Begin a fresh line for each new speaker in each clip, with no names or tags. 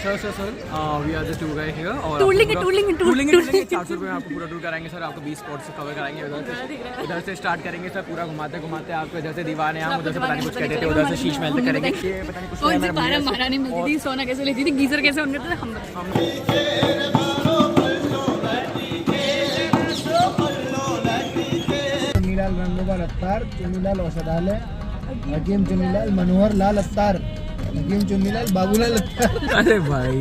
Sir we are the tour guide here और
tour लेंगे
400 रुपये में आपको पूरा टूर कराएंगे सर। आपको 20 स्पॉट्स कवर कराएंगे। उधर से स्टार्ट करेंगे सर, पूरा घुमाते घुमाते आपको इधर से दीवान है, उधर से पता नहीं कुछ कहते थे, उधर से शीश महल तक करेंगे। ये पता नहीं कुछ
कौन सी बारह महारानी मिलती थी, सोना कैसे लेती थी, गीजर कैसे ऑन करते थे हम।
चुन्नीलाल रंगोबा अत्तार, चुन्नीलाल औषधालय, हकीम चुन्नीलाल मनोहर लाल अत्तार, हकीम चुन्नीलाल बाबूलाल अत्तार।
अरे भाई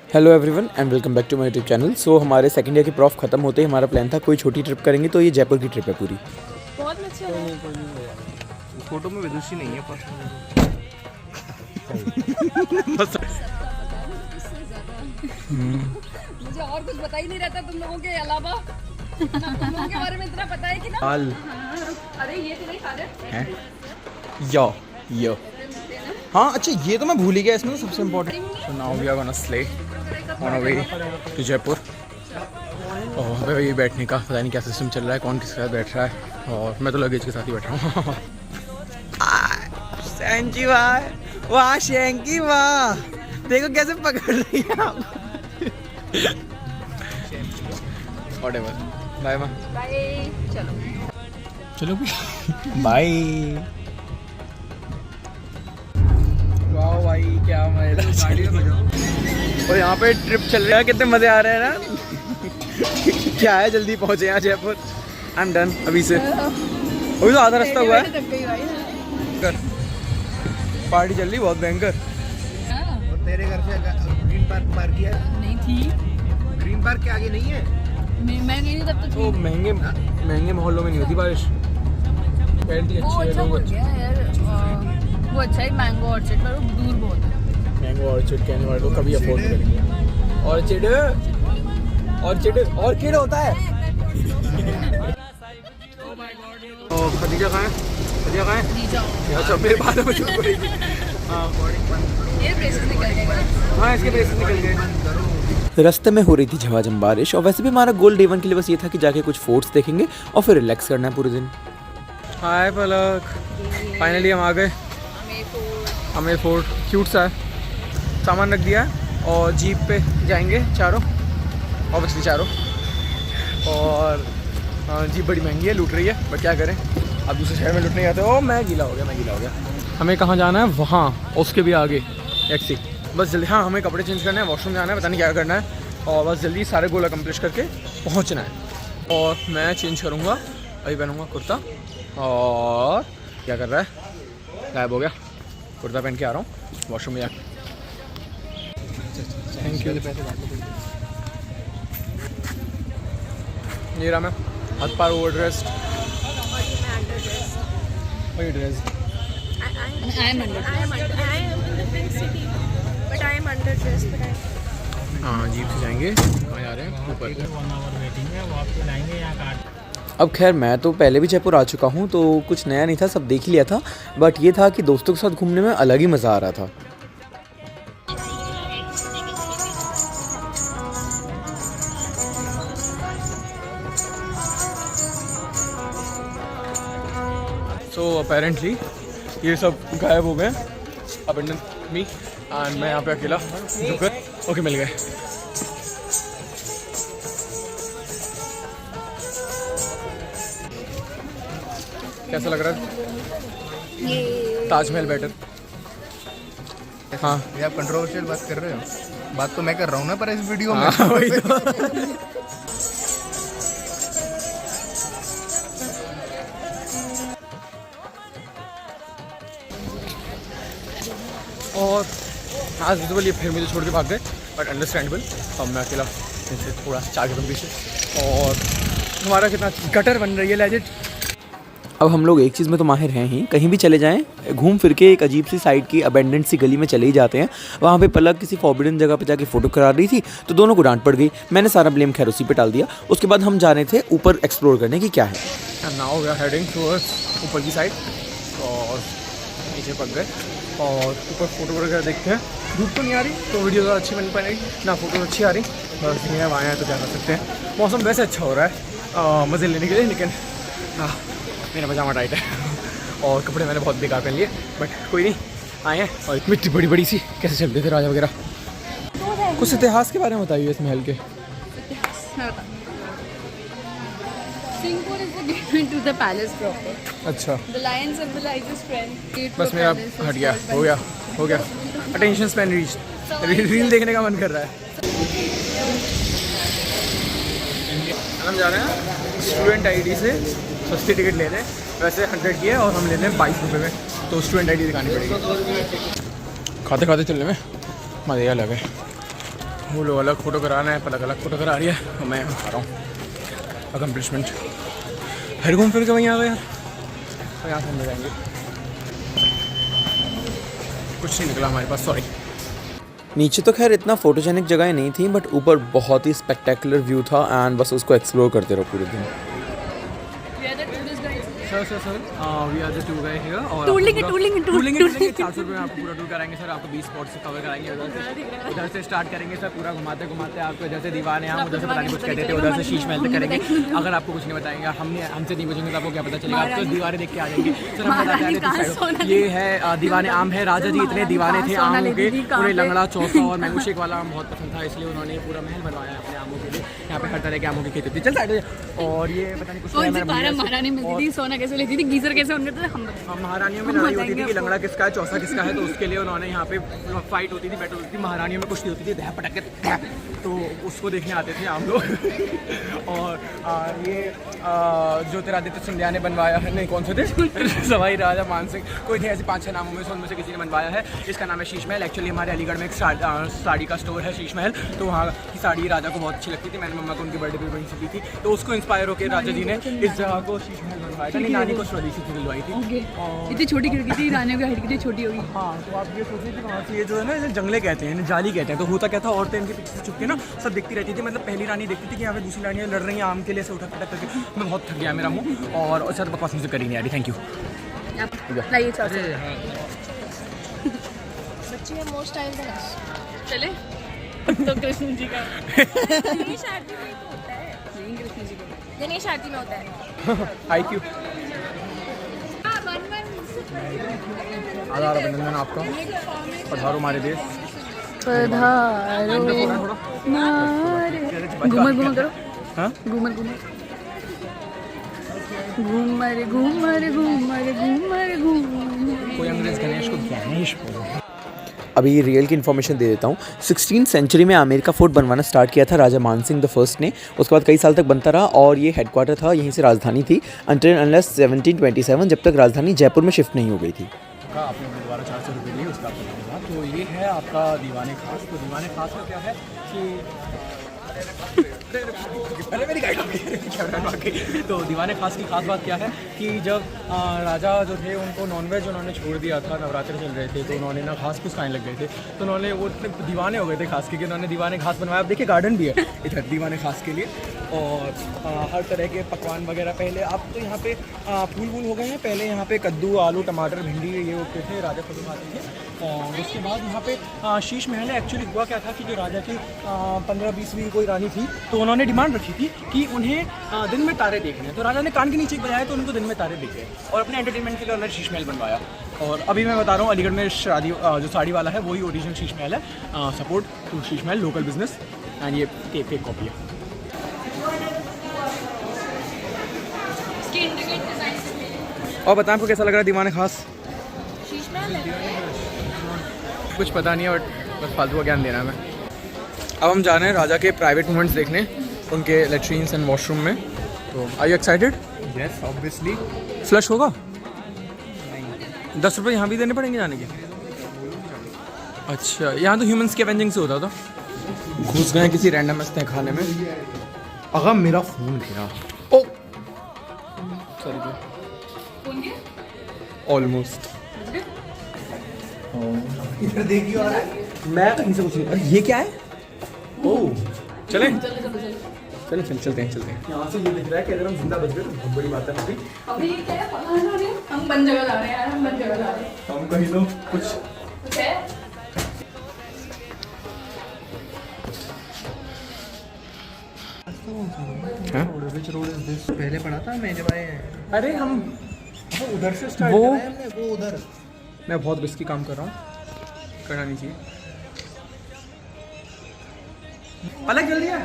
hello everyone and welcome back to my YouTube channel. So हमारे सेकंड ईयर की प्रॉफ खत्म होते ही हमारा प्लान था कोई छोटी ट्रिप करेंगे, तो ये जयपुर की ट्रिप है पूरी।
बहुत अच्छा है।
फोटो में विदुषी नहीं है पर
मुझे और कुछ बता ही नहीं रहता तुम लोगों के अलावा। तुम लोगों के बारे में इतना पता है कि ना। अरे ये तो नहीं खा रहे हैं।
यो हाँ अच्छा, ये तो मैं भूल ही गया इसमें सबसे important. So now we are gonna slay on a way to Jaipur. और भाई बैठने का पता नहीं क्या सिस्टम चल रहा है, कौन किसके साथ बैठ रहा है, और मैं तो लगेज के साथ ही बैठ रहा हूँ। शेंकी वाह शेंकी वाह, देखो कैसे पकड़ रही है आप। व्हाटएवर, बाय माँ।
बाय,
चलो बाय। वाह भाई क्या मजा। और यहाँ पे ट्रिप चल रहा है, कितने मजे आ रहे हैं ना। क्या है, जल्दी पहुँचे यहाँ जयपुर। आई एम डन अभी से, अभी तो आधा रास्ता हुआ है। पार्टी चल रही बहुत भयंकर।
और तेरे घर से ग्रीन पार्क पार किया
नहीं थी,
ग्रीन पार्क के आगे नहीं है।
मैं नहीं तब तक।
तो महंगे मोहल्लों में नहीं होती बारिश। क्वालिटी
वो
अच्छी है,
अच्छा
लोग
हो
अच्छे।
गया यार, वो अच्छा है मैंगो ऑर्चर्ड, पर वो दूर बहुत है।
मैंगो ऑर्चिड कहने वाले लोग कभी अफोर्ड करेंगे। ऑर्चिड होता है। ओ खदीजा कहाँ है? खदीजा कहाँ है?
जी जाओ।
अच्छा मेरे बाद में चुप पड़ेगी। हाँ
ये ब्रेसेस निकल गए।
हाँ इसके ब्रेसेस निकल गए।
रास्ते में हो रही थी झमाझम बारिश, और वैसे भी हमारा गोल डे 1 के लिए बस ये था कि जाके कुछ फोर्ट्स देखेंगे और फिर रिलैक्स करना है पूरे दिन।
हाय पलक, फाइनली हम आ गए आमेर फोर्ट। क्यूट सा है, सामान रख दिया है और जीप पे जाएंगे चारों, ऑब्वियसली चारों। और जीप बड़ी महंगी है, लूट रही है, बट क्या करें, अब दूसरे शहर में लूट नहीं आते। ओ मैं गीला हो गया। हमें कहाँ जाना है, वहाँ उसके भी आगे टैक्सी। बस जल्दी, हाँ हमें कपड़े चेंज करने हैं, वॉशरूम जाना है, पता नहीं क्या करना है, और बस जल्दी सारे गोल अकम्प्लिश करके पहुँचना है। और मैं चेंज करूँगा, अभी पहनूँगा कुर्ता। और क्या कर रहा है, गायब हो गया। कुर्ता पहन के आ रहा हूँ, वॉशरूम में जा। Thank you. ये रहा मैं, हाथ पार ओवर ड्रेस्ड। वही dress.
I am in the pink city, but I am underdressed. But I.
हाँ जीप से जाएंगे, कहाँ जा रहे हैं, ऊपर।
अब खैर मैं तो पहले भी जयपुर आ चुका हूँ, तो कुछ नया नहीं था, सब देख ही लिया था। बट ये था कि दोस्तों के साथ घूमने में अलग ही मज़ा आ रहा था।
सो अपेरेंटली ये सब गायब हो गए, अबंडन मी, एंड मैं यहाँ पे अकेला जुकर। ओके मिल गए। कैसा लग रहा है?
ये
ताजमहल बेटर। हाँ
ये आप कंट्रोवर्शियल बात कर रहे हो, बात तो मैं कर रहा हूँ ना पर इस वीडियो में।
हाँ वही तो। और आज विजुअल ये फिर मुझे छोड़ के भाग गए, बट अंडरस्टैंडेबल। अब मैं अकेला इनसे थोड़ा 4 कदम पीछे, और हमारा कितना गटर बन रही है लेजिट।
अब हम लोग एक चीज़ में तो माहिर हैं ही, कहीं भी चले जाएं घूम फिर के एक अजीब सी साइड की अबेंडेंट सी गली में चले ही जाते हैं। वहाँ पे पलक किसी फॉरबिडन जगह पे जाके फ़ोटो करा रही थी, तो दोनों को डांट पड़ गई। मैंने सारा ब्लेम खैर उसी पे डाल दिया। उसके बाद हम जा रहे थे ऊपर एक्सप्लोर करने की क्या है।
Now we are heading towards ऊपर की साइड, और नीचे पक गए और ऊपर फोटो वगैरह देखते हैं। धूप तो नहीं आ रही तो वीडियो ज़्यादा अच्छी बन पाएगी ना, फोटो अच्छी आ रही, बस ये है वहाँ तो जा सकते हैं। मौसम वैसे अच्छा हो रहा है, मज़े लेने के लिए, लेकिन हाँ मेरा पजामा टाइट है और कपड़े मैंने बहुत बेकार पहन लिए, बट कोई नहीं, आए हैं। और इतनी बड़ी बड़ी सी कैसे चलते थे राजा वगैरह। कुछ इतिहास के बारे में बताइए इस महल के।
Singapore is the gateway to the palace proper.
अच्छा,
The lion symbolizes strength. Gate
बस
to
मेरा
palace is
हट गया,
called
हो गया हो गया। अटेंशन स्पैन रीच, रील देखने का मन कर रहा है। हम जा रहे हैं स्टूडेंट आईडी से सस्ती टिकट ले रहे हैं, वैसे 100 की है और हम ले रहे हैं 22 रुपये में, तो स्टूडेंट आईडी दिखानी पड़ेगी। खाते खाते चलने में मज़े अलग है। वो लोग अलग फ़ोटो कराना है, पलक अलग फ़ोटो करा रही है और मैं खा रहा हूँ अकम्पलिशमेंट। फिर घूम फिर के वहीं आ गए यार, तो यहाँ से हम ले जाएंगे। कुछ नहीं निकला हमारे पास, सॉरी।
नीचे तो खैर इतना फोटोजेनिक जगह नहीं थी, बट ऊपर बहुत ही स्पेक्टेकुलर व्यू था एंड बस उसको एक्सप्लोर करते रहो पूरे दिन।
We are the tourist guides.
Sir we are the tour guide here और
टूर लेंगे 400 रुपये
में आपको पूरा टूर कराएंगे सर। आपको 20 स्पॉट्स कवर कराएंगे। उधर से स्टार्ट करेंगे सर, पूरा घुमाते घुमाते आपको इधर से दीवाने आम, उधर से पता नहीं कुछ कहते थे, उधर से शीश महल तक करेंगे। अगर आपको कुछ नहीं बताएंगे, हमसे नहीं पूछेंगे तो आपको क्या पता चलेगा, आप तो दीवारें देख के आ जाएंगे सर। हम बताते हैं ये है दीवाने आम है। राजा जी इतने दीवाने थे आमों के, पूरे लंगड़ा चौसा और मैंगो शेक वाला आम बहुत पसंद था, इसलिए उन्होंने पूरा महल बनवाया अपने आमों के लिए। यहाँ पे हर तरह के आमों की खेती होती है। चल साइड। और ये पता नहीं कुछ
महारानी मिलती थी, सोना कैसे लेती थी, गीजर कैसे होने थे, हम
महारानियों में लड़ाई होती थी कि लंगड़ा किसका है चौसा किसका है, तो उसके लिए उन्होंने यहाँ पे फाइट होती थी, बैटल होती थी। महारानियों में कुश्ती होती थी, दह पटक के, तो उसको देखने आते थे हम लोग। और ये ज्योतिरादित्य सिंधिया ने बनवाया है, नहीं कौन से थे सवाई राजा मान सिंह, कोई थे ऐसे 5-6 नामों में से, उनमें से किसी ने बनवाया है। इसका नाम है शीश महल। एक्चुअली हमारे अलीगढ़ में एक साड़ी का स्टोर है शीश महल, तो वहाँ की साड़ी राजा को बहुत अच्छी लगती थी। मैंने मम्मा को उनकी बर्थडे पे वहीं से दी थी, तो उसको इंस्पायर होकर राजा जी ने इस जगह को शीश महल बनवाया था। नानी को स्वदेशी से दिलवाई थी।
इतनी छोटी खिड़की थी, रानियों की हाइट कितनी छोटी होगी।
हाँ, तो आप ये सोचिए कि वहाँ से ये जो है ना, इसे जंगले कहते हैं, जाली कहते हैं। तो होता क्या था, औरतें इनके पीछे से छुप के ना सब देखती रहती थी। मतलब पहली रानी देखती थी कि यहाँ पे दूसरी रानियाँ लड़ रही हैं आम के लिए, से उठक पटक करके। मैं बहुत थक गया मेरा मुँह, और अच्छा तो बकवास मुझे करी नहीं आ रही। Thank you.
लाइए बच्चे हैं मोस्ट स्टाइल का चले तो कृष्ण जी का गणेश आरती में तो होता है, नहीं कृष्ण जी का गणेश आरती में होता है।
हाई क्यू आधार अभिनंदन आपका, पधारो हमारे देश,
पधारो घूमर घूमर करो।
हाँ
घूमर घूमर घूमर घूमर घूमर घूमर घूमर।
कोई अंग्रेज गणेश को गणेश बोलो।
अभी रियल की इन्फॉर्मेशन दे देता हूँ। 16th सेंचुरी में आमेर का फोर्ट बनवाना स्टार्ट किया था राजा मानसिंह द फर्स्ट ने। उसके बाद कई साल तक बनता रहा और ये हेडक्वार्टर था, यहीं से राजधानी थी अंटिल अनलेस 1727, जब तक राजधानी जयपुर में शिफ्ट नहीं हो गई थी।
आपने दोबारा 400 रुपये लिए, उसका आपको धन्यवाद। तो ये है आपका दीवाने खास। तो दीवाने खास में क्या है कि पहले मेरी गाइड तो दीवाने खास की खास बात क्या है कि जब राजा जो थे उनको नॉनवेज उन्होंने छोड़ दिया था, नवरात्र चल रहे थे, तो उन्होंने ना घास फूस खाने लग गए थे, तो उन्होंने वो इतने दीवाने हो गए थे खास के कि उन्होंने दीवाने घास बनवाया। आप देखिए गार्डन भी है इधर दीवाने खास के लिए, और हर तरह के पकवान वगैरह। पहले अब तो यहाँ पे फूल वूल हो गए हैं, पहले यहाँ पे कद्दू आलू टमाटर भिंडी ये होते थे, राजा कद्दू खाते थे। और उसके बाद यहाँ पे शीश महल है। एक्चुअली हुआ क्या था कि जो राजा की 15-20वीं कोई रानी थी, तो उन्होंने डिमांड रखी थी कि उन्हें दिन में तारे देखने हैं, तो राजा ने कान के नीचे बजाया तो उनको दिन में तारे दिखे, और अपने एंटरटेनमेंट के लिए उन्होंने शीश महल बनवाया। और अभी मैं बता रहा हूँ अलीगढ़ में शादी जो साड़ी वाला है वही ओरिजिनल शीश महल है। Support to Sheesh Mahal, local business, and ये फेक कॉपी है। और बताएं आपको कैसा लग रहा है दीवाने खास?
शीश महल है,
कुछ पता नहीं है, बट बस फालतू का ज्ञान देना है मैं। अब हम जा रहे हैं राजा के प्राइवेट मोमेंट्स देखने, उनके लेट्रिन्स एंड वॉशरूम में। तो are you excited?
Yes obviously.
Flush होगा? 10 रुपये यहाँ भी देने पड़ेंगे जाने के? अच्छा, यहाँ तो ह्यूमन स्कैवेंजिंग से होता था। घुस गए किसी रैंडम मस्ते खाने में। अगर मेरा फ़ोन गया, ओ सॉरी ऑलमोस्ट।
इधर देखिए आ रहा है।
मैं कहीं से कुछ नहीं। ये क्या है? ओह चलें चलते हैं। यहाँ से ये दिख रहा है कि अगर हम जिंदा बच गए तो बहुत बड़ी बात है।
अभी ये क्या है पता नहीं, हम बन जगह जा रहे हैं यार, हम बन जगह जा रहे हैं।
हम कहीं तो कुछ
है।
हाँ?
विच रोड इज दिस? पहले पढ़ा था मैं जब आए हैं।
अरे हम उधर से स्टार्ट
वो
कर रहे हैं।
वो उधर।
मैं बहुत रिस्की काम कर रहा हूँ, करना नहीं चाहिए। अलग जल्दी है,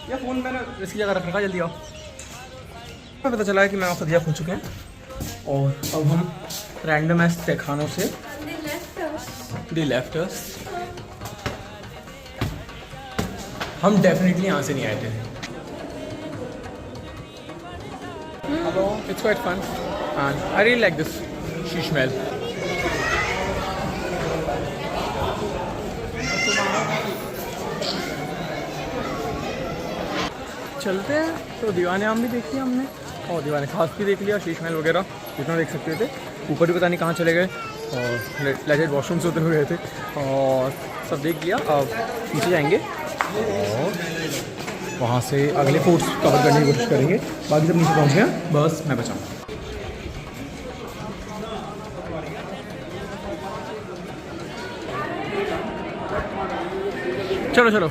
या फ़ोन मैंने रिस्की जगह रख रखा, जल्दी आओ। पता चला है कि मैं सदिया खो चुके हैं और अब हम रैंडम एस तहखानों से दे लेफ्ट अस। हम डेफिनेटली यहाँ से नहीं आए थे। It's quite fun and I really like this sheesh mahal. चलते हैं तो दीवाने आम भी देख लिया हमने और दीवाने खास भी देख लिया, शीश महल वगैरह जितना देख सकते थे। ऊपर भी पता नहीं कहाँ चले गए और लेजेंड वॉशरूम से उधर गए थे और सब देख लिया। अब नीचे जाएंगे और वहाँ से अगले फोर्ट्स कवर करने की कोशिश करेंगे। बाकी सब नीचे पहुँच गए, बस मैं बचाऊँ। चलो चलो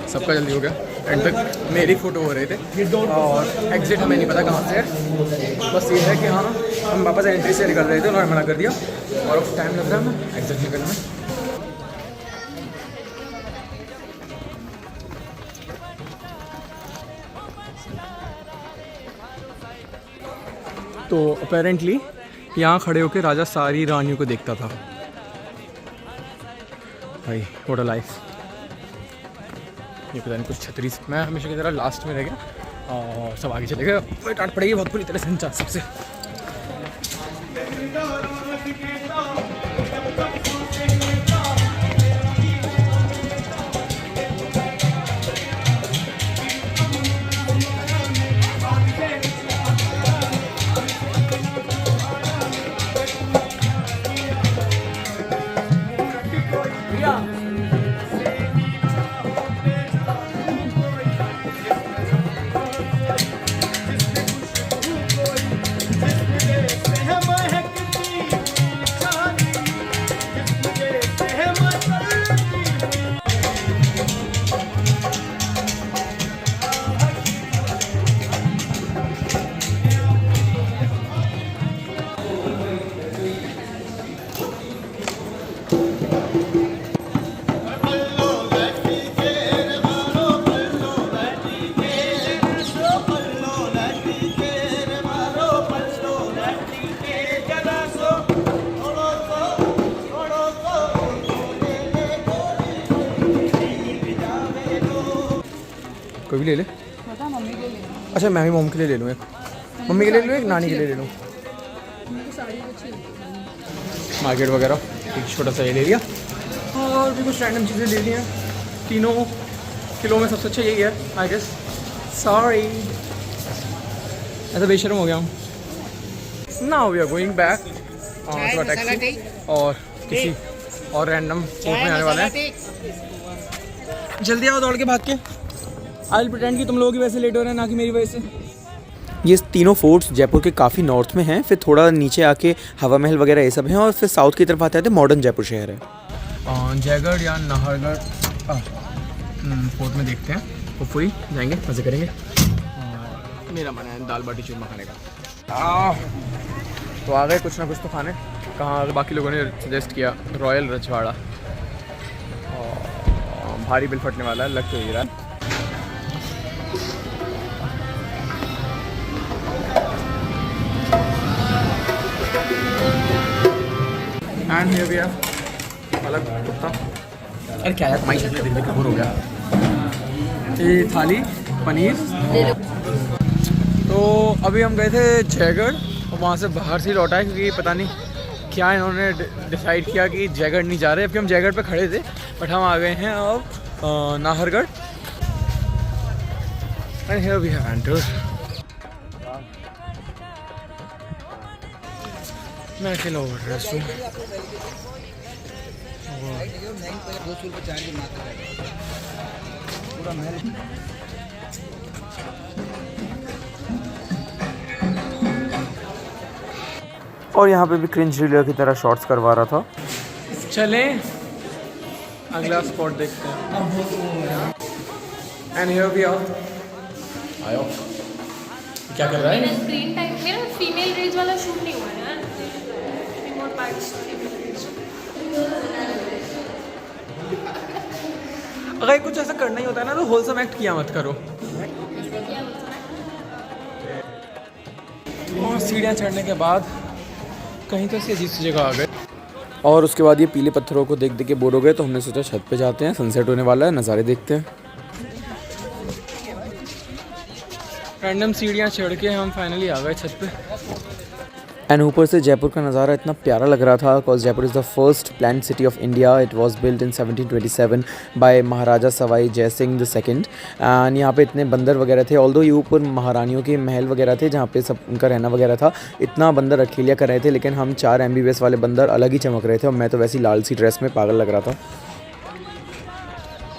सबका जल्दी हो गया। एंड तक मेरी फ़ोटो हो रहे थे और एग्ज़िट हमें नहीं पता कहाँ से है। बस ये है कि हाँ हम वापस एंट्री से निकल रहे थे, उन्होंने मना कर दिया और अब टाइम लग रहा है हमें एग्ज़िट निकलने में। तो अपेरेंटली यहाँ खड़े होकर राजा सारी रानियों को देखता था। भाई व्हाट अ लाइफ। ये पता नहीं कुछ छतरी से, मैं हमेशा की तरह लास्ट में रह गया और सब आगे चले गए। वही डांट पड़ेगी बहुत बुरी तरह से इंचार्ज सबसे। कोई भी ले ले। अच्छा मैं भी मम्मी के लिए ले लूँ एक, मम्मी के लिए ले लूँ एक, नानी के लिए ले लूँ। मार्केट वगैरह एक छोटा सा ये ले लिया और भी कुछ रैंडम चीज़ें ले ली हैं। तीनों किलो में सबसे अच्छा यही है आई गेस। सॉरी ऐसा बेशर्म हो गया हूँ। Now we are going back to taxi और किसी और रैंडम पोर्ट में आने वाले हैं। जल्दी आओ दौड़ के भाग के। आई विल प्रिटेंड कि तुम लोग ही वैसे लेट हो रहे हैं, ना कि मेरी वजह से।
ये तीनों फोर्ट्स जयपुर के काफ़ी नॉर्थ में हैं, फिर थोड़ा नीचे आके हवा महल वगैरह ये सब हैं और फिर साउथ की तरफ आते आते मॉडर्न जयपुर शहर है।
जयगढ़ या नाहरगढ़ फोर्ट में देखते हैं, होपफुली जाएंगे, मज़े करेंगे। मेरा मन है दाल बाटी चूरमा खाने का। तो आ गए कुछ ना कुछ तो खाने। कहाँ बाकी लोगों ने सजेस्ट किया रॉयल रजवाड़ा, भारी बिल फटने वाला है, लग तो ही रहा है। एंड हियर वी आर अलग कुत्ता। अरे क्या यार तुम्हारी शक्ल देख के बोर हो गया। ये थाली पनीर। तो अभी हम गए थे जयगढ़ और वहाँ से बाहर से लौटा है क्योंकि पता नहीं क्या इन्होंने डिसाइड किया कि जयगढ़ नहीं जा रहे। जबकि हम जयगढ़ पे खड़े थे बट हम आ गए हैं अब Nahargarh. And here we have entered. मैं अकेला ओवर ड्रेस हूँ। पूरा महल
और यहाँ पे भी क्रिंज रीलर की तरह शॉट्स करवा रहा था।
चलें अगला स्पॉट देखते हैं। And here we are. आयो क्या कर रहा है?
स्क्रीन टाइम मेरा फीमेल रेज वाला शूट नहीं हुआ है यार। रिमोट पार्ट्स
अगर कुछ ऐसा करना ही होता है ना तो होलसम एक्ट किया मत करो। और सीढ़ियाँ चढ़ने के बाद कहीं तो ऐसी अजीब सी जगह आ गए।
और उसके बाद ये पीले पत्थरों को देख देख के बोर हो गए, तो हमने सोचा छत पे जाते हैं, सनसेट होने वाला है, नज़ारे देखते हैं।
रैंडम सीढ़ियाँ चढ़ के हम फाइनली आ गए छत पे।
एंड ऊपर से जयपुर का नज़ारा इतना प्यारा लग रहा था, because Jaipur is the first planned city of India. It was built in 1727 by Maharaja Sawai Jai Singh the second. And यहाँ पे इतने बंदर वगैरह थे, ऑल्दो ये ऊपर महारानियों के महल वगैरह थे जहाँ पे सब उनका रहना वगैरह था। इतना बंदर अकेलिया कर रहे थे, लेकिन हम 4 MBBS वाले बंदर अलग ही चमक रहे थे, और मैं तो वैसी लाल सी ड्रेस में पागल लग रहा था।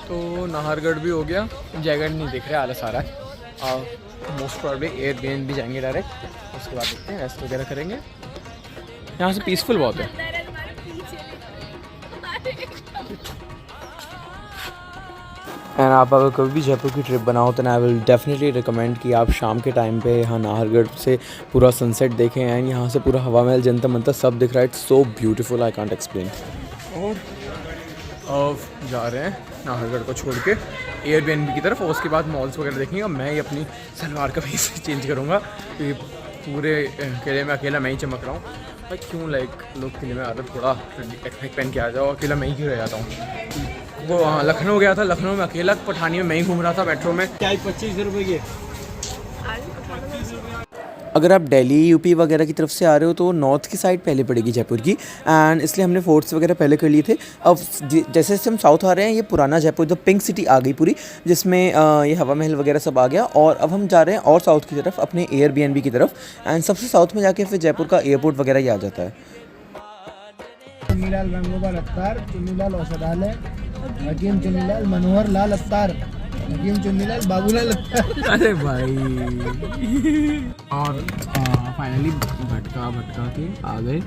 तो नाहरगढ़ भी हो गया, जयगढ़ नहीं दिख रहा, आलस आ रहा है। मोस्ट प्रॉब्ली एयरबीएनबी भी जाएंगे डायरेक्ट, उसके बाद देखते हैं रेस्ट वगैरह करेंगे। यहाँ से पीसफुल बहुत है।
एंड आप अगर कभी भी जयपुर की ट्रिप बनाओ तो आई विल डेफिनेटली रिकमेंड कि आप शाम के टाइम पे यहाँ नाहरगढ़ से पूरा सनसेट देखें। एंड यहाँ से पूरा हवा महल, जनता मंतर सब दिख रहा है। It's so beautiful, I can't explain.
और अब जा रहे हैं नाहरगढ़ को छोड़ के एयरबीएनबी की तरफ, और उसके बाद मॉल्स वगैरह देखेंगे। मैं ही अपनी सलवार कमीज चेंज करूँगा, क्योंकि पूरे किले में अकेला मैं ही चमक रहा हूँ। भाई क्यों लोग किले में आते थोड़ा एक्सपेक्ट पहन के आ जाओ, अकेला मैं ही क्यों रह जाता हूँ। वो लखनऊ गया था, लखनऊ में अकेला, पठानी में मैं ही घूम रहा था मेट्रो में। क्या 25 रुपये की?
अगर आप दिल्ली यूपी वगैरह की तरफ से आ रहे हो तो नॉर्थ की साइड पहले पड़ेगी जयपुर की, एंड इसलिए हमने फोर्ट्स वगैरह पहले कर लिए थे। अब जैसे जैसे हम साउथ आ रहे हैं, ये पुराना जयपुर द पिंक सिटी आ गई पूरी, जिसमें ये हवा महल वगैरह सब आ गया। और अब हम जा रहे हैं और साउथ की तरफ, अपने एयरबीएनबी की तरफ, एंड सबसे साउथ में जाके फिर जयपुर का एयरपोर्ट वगैरह ही आ जाता है।
चुन्नीलाल गंगोपाल अख्तर, चुन्नीलाल औषधालय, हकीम चुन्नीलाल मनोहर लाल अख्तर, हकीम चुन्नीलाल बाबूलाल अख्तर।
अरे भाई। और फाइनली भटका के आ गए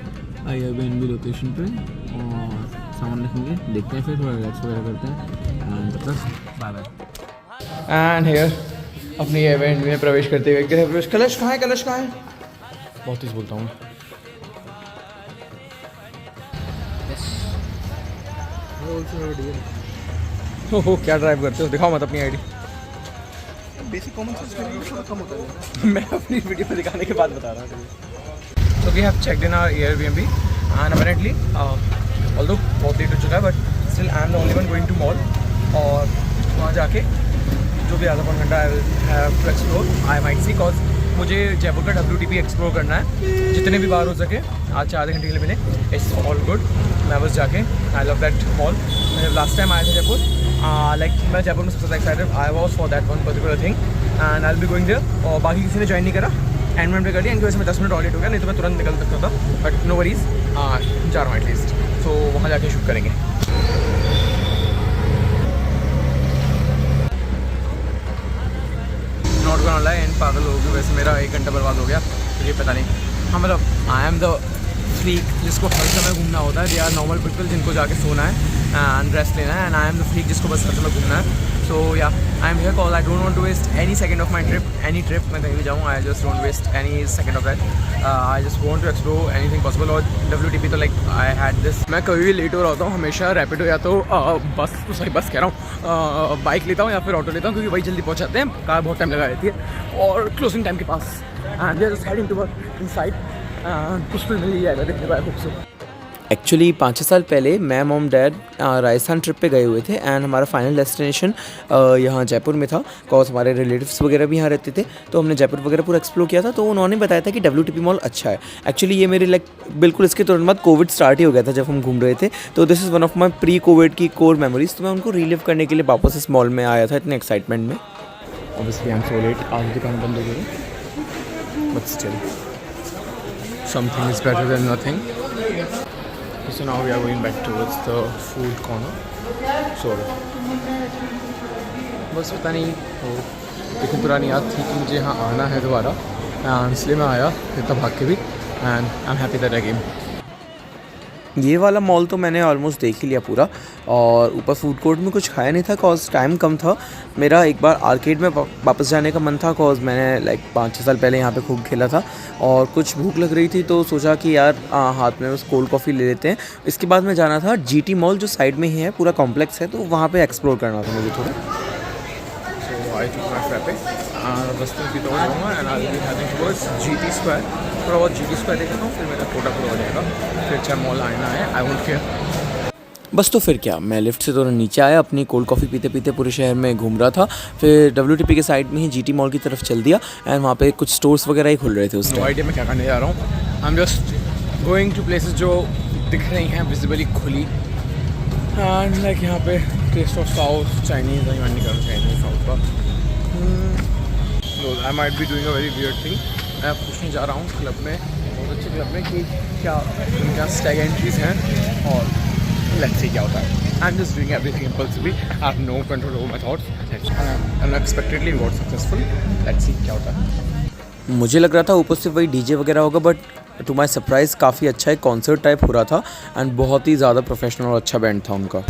एयरबीएनबी लोकेशन पे, और सामान रखेंगे, देखते हैं, फिर थोड़ा रिलैक्स वगैरह करते हैं। एंड तब तक बाय बाय। एंड हियर अपनी एयरबीएनबी में प्रवेश करते हुए गृह प्रवेश। कलश कहाँ है? कलश कहाँ है? बहुत तेज बोलता हूँ। हो क्या ड्राइव करते हो? दिखाओ मत अपनी आईडी।
बेसिक कॉमन सेंस थोड़ा कम होता है।
मैं अपनी वीडियो में दिखाने के बाद बता रहा हूँ। So we have checked in our Airbnb, and apparently, although बहुत लेट हो चुका है, but still I am the only one going to mall. और वहाँ जाके जो भी आधा पौन घंटा I will have to explore. I might see, cause मुझे जयपुर का WTP एक्सप्लोर करना है जितने भी बार हो सके। आज से आधे घंटे के लिए मिले, इट्स ऑल गुड। मैं बस जाके, आई लव दैट मॉल। मैं लास्ट टाइम आया था जयपुर, लाइक मैं जयपुर में सबसे ज़्यादा excited I was for that one particular thing, and I will be going there. और बाकी किसी ने ज्वाइन नहीं करा, एंड मैंने कर लिया। इनकी वजह से मैं 10 मिनट और लेट हो गया, नहीं तो मैं तुरंत निकल सकता था, बट नो वरीज, जा रहा हूँ एटलीस्ट। सो वहाँ जाके शूट करेंगे। नॉट गोना लाई, एंड पागल हो गया। वैसे मेरा 1 घंटा बर्बाद हो गया, मुझे पता नहीं। हाँ मतलब आई एम द फ्रीक जिसको हर समय घूमना होता है। दे आर नॉर्मल पीपल जिनको जाके सोना है एंड रेस्ट लेना है, and I am the freak जिसको बस हर समय घूमना है। So yeah I am here call, I don't want to waste any second of my trip. Any trip मैं कहीं भी जाऊँ, I just don't waste any second of that. I just want to explore anything possible. और WTP तो like I had this, मैं कभी भी late हो रहा होता हूँ हमेशा रैपिडो या तो बस कह रहा हूँ, बाइक लेता हूँ या फिर ऑटो लेता हूँ, क्योंकि वही जल्दी पहुँचाते हैं। कार बहुत टाइम लगा रहती है और क्लोजिंग टाइम के पास, and they are just heading toward inside. कुछ तो मिल ही जाएगा देखने को खूबसूरत।
एक्चुअली 5-6 साल पहले मैं मॉम डैड राजस्थान ट्रिप पे गए हुए थे, एंड हमारा फाइनल डेस्टिनेशन यहाँ जयपुर में था, बिकॉज हमारे रिलेटिव्स वगैरह भी यहाँ रहते थे। तो हमने जयपुर वगैरह पूरा एक्सप्लोर किया था। तो उन्होंने बताया था कि WTP मॉल अच्छा है। एक्चुअली ये मेरे लाइक बिल्कुल इसके तुरंत बाद कोविड स्टार्ट ही हो गया था जब हम घूम रहे थे। तो this is one of my pre Covid की कोर मेमोरीज। तो मैं उनको रिलीव करने के लिए वापस इस मॉल में आया था इतने एक्साइटमेंट में।
Obviously I am so let, आज दुकान बंद हो गई, but still something is better than nothing. So now we are going back towards the food corner. So बस पता नहीं वो लेकिन पुरानी याद थी कि मुझे यहाँ आना है दोबारा, इसलिए मैं आया इतना भाग के भी। and I'm happy that I came.
ये वाला मॉल तो मैंने ऑलमोस्ट देख ही लिया पूरा, और ऊपर फूड कोर्ट में कुछ खाया नहीं था कॉज टाइम कम था। मेरा एक बार आर्केड में वापस जाने का मन था कॉज मैंने लाइक 5-6 साल पहले यहाँ पे खूब खेला था, और कुछ भूख लग रही थी तो सोचा कि यार हाथ में बस कोल्ड कॉफ़ी ले लेते हैं। इसके बाद में जाना था GT मॉल जो साइड में ही है, पूरा कॉम्प्लेक्स है, तो वहाँ पे एक्सप्लोर करना था मुझे थोड़ा।
So I took my frappe बस की तो जाऊँगा and I will be having towards GT square. थोड़ा बहुत GT स्क्वायर देखता हूँ, फिर मेरा कोटा पूरा हो जाएगा, फिर चाहे मॉल आना है, आई वोंट केयर।
बस तो फिर क्या, मैं लिफ्ट से तो नीचे आया, अपनी कोल्ड कॉफ़ी पीते पीते पूरे शहर में घूम रहा था। फिर WTP के साइड में ही GT मॉल की तरफ चल दिया एंड वहाँ पे कुछ स्टोर्स वगैरह ही खुल रहे थे उस
नो आइडिया मैं क्या करने जा रहा हूँ। I am just going to places जो दिख रही हैं विजिबली खुली, एंड लाइक यहाँ पे टेस्ट ऑफ साउथ चाइनीज़ आई नहीं कर चाइनीज़ साउथ का। I might be doing a very weird thing. मैं पूछने जा रहा हूँ क्लब में, बहुत अच्छे क्लब में, कि क्या उनके यहाँ स्टैग एंट्रीज हैं, और लेट्स सी क्या होता है। I am just doing everything impulsively, I have no control over my thoughts, unexpectedly got successful. Let's see क्या होता है।
मुझे लग रहा था ऊपर से वही DJ वगैरह होगा, बट टू माई सरप्राइज़ काफ़ी अच्छा एक कॉन्सर्ट टाइप हो रहा था एंड बहुत ही ज़्यादा प्रोफेशनल और अच्छा बैंड था उनका।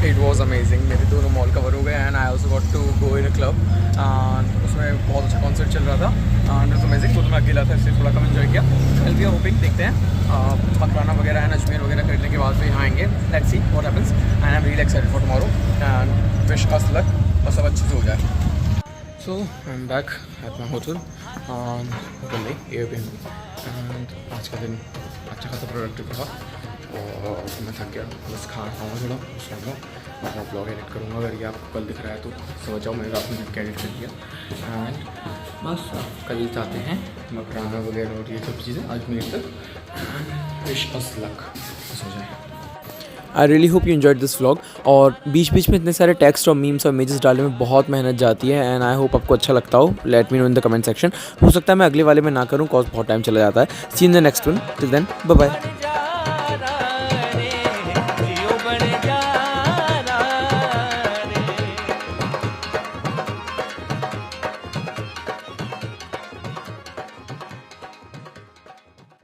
It was amazing. मेरे दोनों मॉल कवर हो गए and I also got to go in a club. उसमें बहुत अच्छा कॉन्सर्ट चल रहा था एंड इट वॉज अमेजिंग। वो तो मैं अकेला था इसलिए थोड़ा कम एंजॉय किया। कल भी होपिंग देखते हैं मकराना वगैरह एंड अजमेर वगैरह करने के बाद फिर यहाँ आएंगे। Let's see what happens and I am really excited for tomorrow and wish us luck और सब अच्छे से हो जाए। So I'm back at my hotel on Delhi Airbnb and आज का दिन अच्छा खासा प्रोडक्टिव रहा और मैं थक गया, बस खाना खाऊंगा थोड़ा, सोऊंगा, अपना ब्लॉग एडिट करूँगा। अगर ये आपको कल दिख रहा है तो समझ जाओ मैंने रात में एडिट कर दिया एंड बस कल जाते हैं मकराना वगैरह और ये सब चीज़ें अजमेर तक एंड विश अस लक हो जाए।
I really hope you enjoyed this vlog. और बीच बीच में इतने सारे टेक्स्ट और मीम्स और इमेजेस डालने में बहुत मेहनत जाती है एंड आई होप आपको अच्छा लगता हो। Let me know in the comment section. हो सकता है मैं अगले वाले में ना करूँ कॉज बहुत टाइम चला जाता है। See in the next one. Till then bye bye.